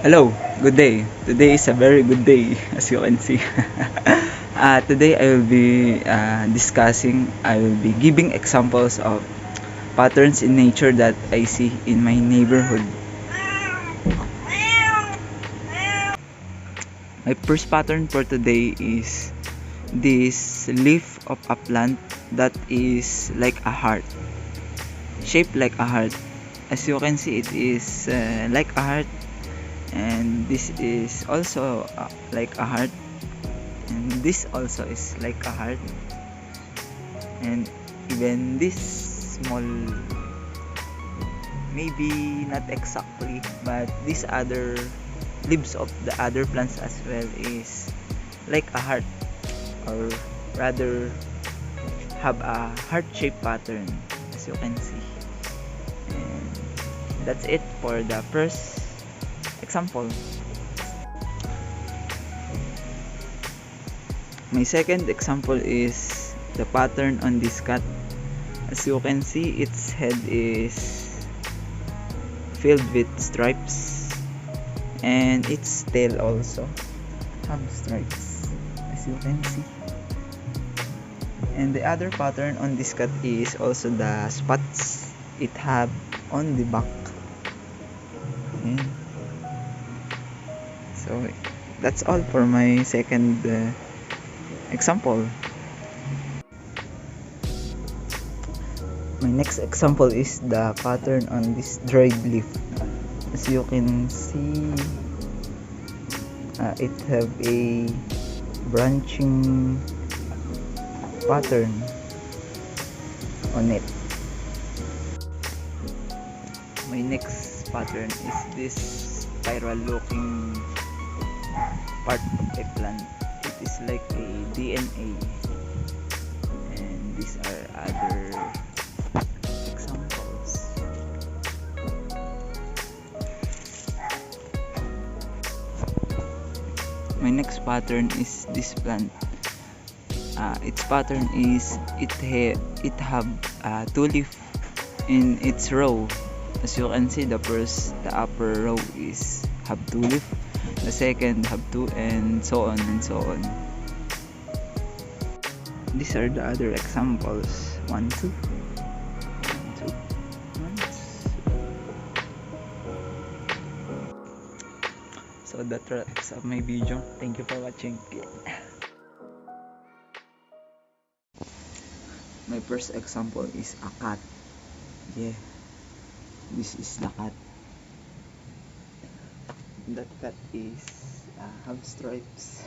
Hello, good day. Today is a very good day, as you can see. Today I will be giving examples of patterns in nature that I see in my neighborhood. My first pattern for today is this leaf of a plant that is like a heart, shaped like a heart. As you can see, it is like a heart, and this is also like a heart, and this also is like a heart, and even this small, maybe not exactly, but these other leaves of the other plants as well is like a heart, or rather have a heart-shaped pattern, as you can see. And that's it for the first example. My second example is the pattern on this cat. As you can see, its head is filled with stripes, and its tail also have stripes, as you can see. And the other pattern on this cat is also the spots it have on the back. And so that's all for my second example. My next example is the pattern on this dried leaf. As you can see, it have a branching pattern on it. My next pattern is this spiral looking part of a plant. It is like a DNA, and these are other examples. My next pattern is this plant. Its pattern is it have two leaf in its row. As you can see, the upper row is have two leaf, the second have two, and so on and so on. These are the other examples. 1, 2, 1, 2, 1. So that wraps up my video. Thank you for watching. My first example is a cat. Yeah, this is the cat. That cat is have stripes.